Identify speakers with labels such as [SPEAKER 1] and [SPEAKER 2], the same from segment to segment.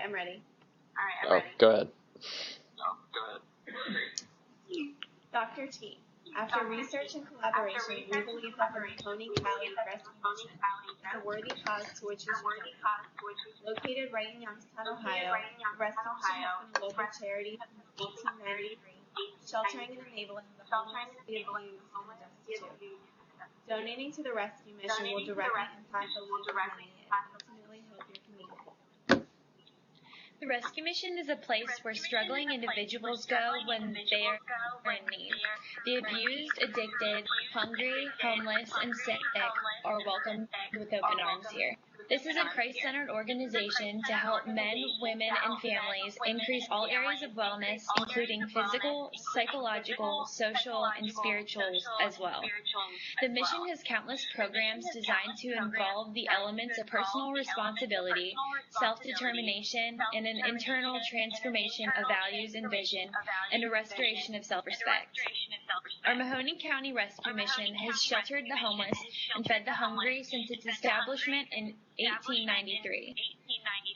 [SPEAKER 1] I'm ready.
[SPEAKER 2] Go ahead.
[SPEAKER 1] Dr. T. After research and collaboration, we believe that the Mahoning County Rescue Mission is a worthy cause to which you should donate. Located right in Youngstown, Ohio, the Rescue Mission has been a local charity since 1893, sheltering and enabling the homeless, the abused, and destitute. Donating to the Rescue Mission will directly impact the lives of many and ultimately help your community.
[SPEAKER 3] The Rescue Mission is a place where struggling individuals go when they are in need. The abused, addicted, hungry, homeless, and sick are welcomed with open arms here. This is a Christ-centered organization to help men, women, and families increase all areas of wellness, including physical, psychological, social, and spiritual as well. The mission has countless programs designed to involve the elements of personal responsibility, self-determination, and an internal transformation of values and vision, and a restoration of self-respect. Our Mahoning County Rescue Mission has sheltered the homeless and fed the hungry since its establishment in 1893.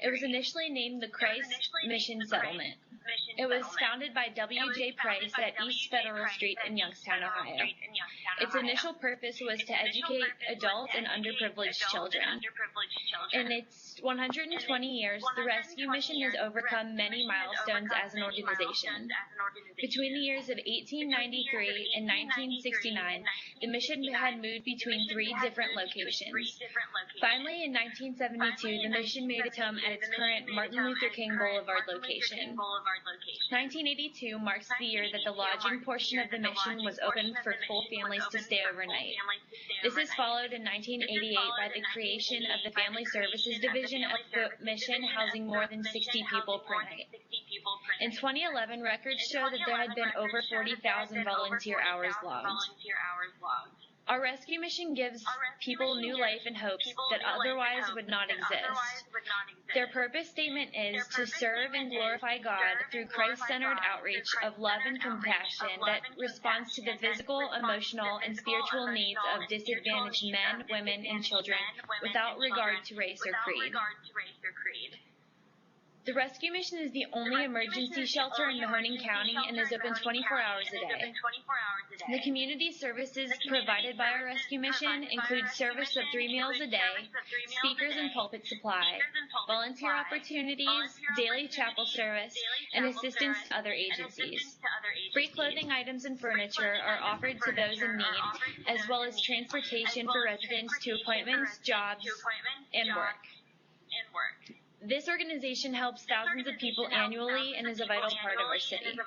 [SPEAKER 3] It was initially named the Christ Mission Settlement. It was founded by W.J. Price at East Federal Street in Youngstown, Ohio. Its initial purpose was to educate adult and underprivileged children. In its 120 years, the Rescue Mission has overcome many milestones as an organization. Between the years of 1893 and 1969, the mission had moved between 3 different locations. Finally, in 1972, the mission made its home at its current Martin Luther King Boulevard location. 1982 marks the year that the lodging portion of the mission was opened for full families to stay overnight. This is followed in 1988 by the creation of the Family Services Division of the mission, housing more than 60 people per night. In 2011, records show that there had been over 40,000 volunteer hours logged. Our rescue mission gives people new life and hopes that otherwise would not exist. Their purpose statement is to serve and glorify God through Christ-centered outreach of love and compassion that responds to the physical, emotional, and spiritual needs of disadvantaged men, women, and children without regard to race or creed. The Rescue Mission is the only emergency shelter in Mahoning County and is open 24 hours a day. The community services provided by our Rescue Mission include service of 3 meals a day, speakers and pulpit supply, volunteer opportunities, daily chapel service, and assistance to other agencies. Free clothing items and furniture are offered to those in need, as well as transportation for residents to appointments, jobs, and work. This organization helps thousands of people annually and is a vital part of our city.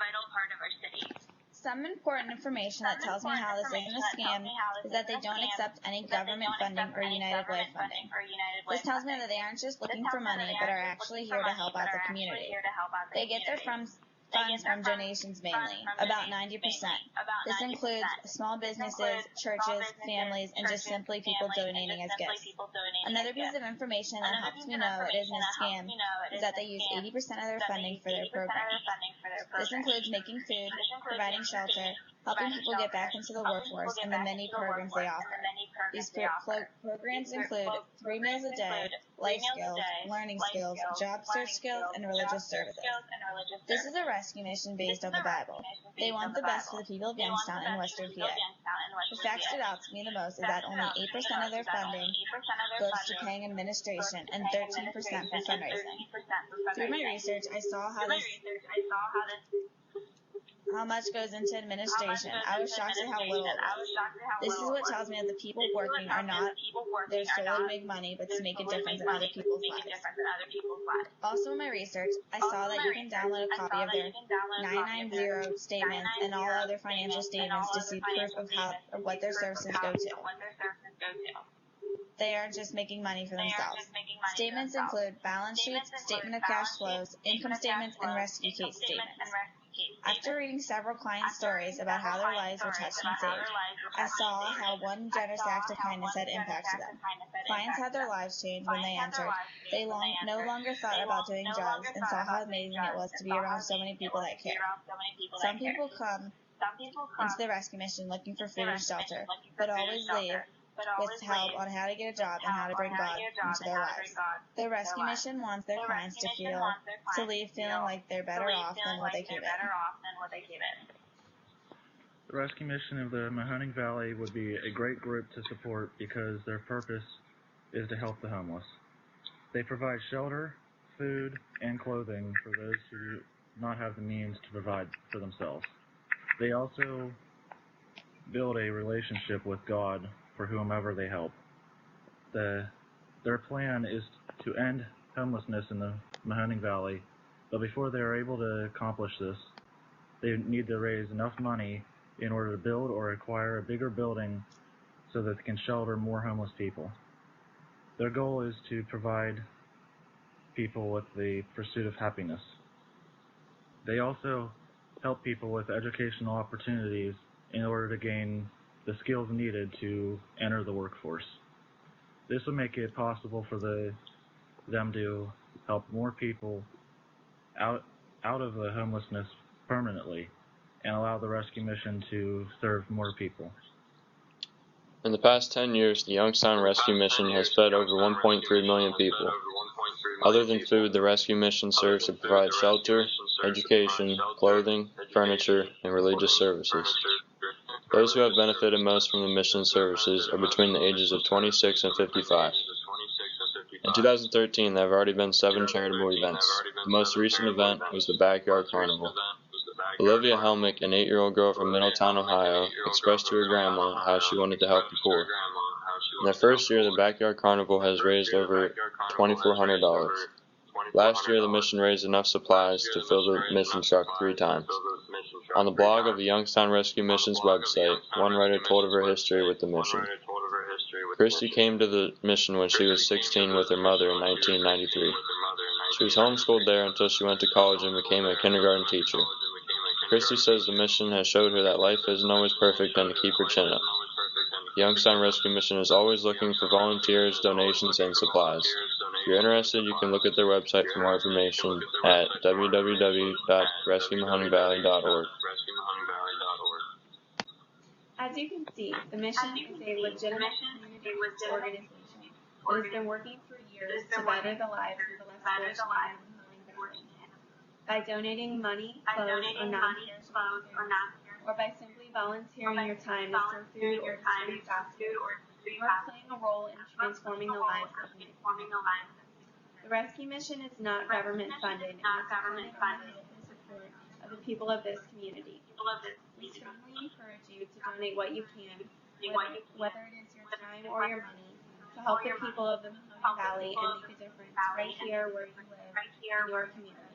[SPEAKER 4] Some important information that tells me how this isn't a scam is that they don't accept any government funding or United Way funding. This tells me that they aren't just looking for money, but are actually here to help out the community. They get their funds from donations mainly, about 90%. This includes small businesses, churches, families, and just simply people donating as gifts. Another piece of information that helps me know it isn't a scam is that they use 80% of their funding for their programs. This includes making food, providing shelter, helping people get back into the workforce, and the many programs they offer. These programs include 3 meals a day, life skills, learning skills, job search skills, and religious services. This is a rescue mission based on the Bible. They want the best for the people of Youngstown and Western PA. The fact stood out to me the most is that only 8% of their funding goes to paying administration and 13% for fundraising. Through my research, I saw how much goes into administration. I was shocked at how little it was. This is what tells me that the people working are not there solely to make money, but to make a difference in other people's lives. Also in my research, I saw that you can download a copy of their 990 statements and all other financial statements to see proof of what their services go to. They are just making money for themselves. Statements include balance sheets, statement of cash flows, income statements, and rescue case statements. After reading several clients' stories about how their lives were touched and saved, I saw how one generous act of kindness had impacted them. Clients had their lives changed when they entered. They no longer thought about doing drugs and saw how amazing it was to be around so many people that care. Some people come into the rescue mission looking for food and shelter, but always leave with help on how to get a job and how to bring God into their lives. The rescue mission wants their clients to leave feeling like they're better off than what they came in.
[SPEAKER 5] The rescue mission of the Mahoning Valley would be a great group to support because their purpose is to help the homeless. They provide shelter, food, and clothing for those who do not have the means to provide for themselves. They also build a relationship with God for whomever they help. Their plan is to end homelessness in the Mahoning Valley, but before they are able to accomplish this, they need to raise enough money in order to build or acquire a bigger building so that they can shelter more homeless people. Their goal is to provide people with the pursuit of happiness. They also help people with educational opportunities in order to gain the skills needed to enter the workforce. This will make it possible for them to help more people out of the homelessness permanently and allow the rescue mission to serve more people.
[SPEAKER 2] In the past 10 years, the Youngstown Rescue Mission has fed over 1.3 million people. Other than food, the rescue mission serves to provide shelter, education, clothing, furniture, and religious services. Those who have benefited most from the mission services are between the ages of 26 and 55. In 2013, there have already been 7 charitable events. The most recent event was the Backyard Carnival. Olivia Helmick, an 8-year-old girl from Middletown, Ohio, expressed to her grandma how she wanted to help the poor. In their first year, the Backyard Carnival has raised over $2,400. Last year, the mission raised enough supplies to fill the mission truck 3 times. On the blog of the Youngstown Rescue Mission's website, one writer told of her history with the mission. Christy came to the mission when she was 16 with her mother in 1993. She was homeschooled there until she went to college and became a kindergarten teacher. Christy says the mission has showed her that life isn't always perfect and to keep her chin up. The Youngstown Rescue Mission is always looking for volunteers, donations, and supplies. If you're interested, you can look at their website for more information at www.rescuemahoningvalley.org.
[SPEAKER 1] As you can see, the mission is a legitimate community organization that has been working for years to better the lives of the less fortunate in the Mahoning Valley. By donating money, clothes, or non-perishable goods, or by simply volunteering your time to serve food or distribute baskets, you are playing a role in transforming the lives of many. The rescue mission is not government funded and is dependent on the help and support of the people of this community. We strongly encourage you to donate what you can, whether it is your time or your money, to help the people of the Mahoning Valley and make a difference right here where you live in your community.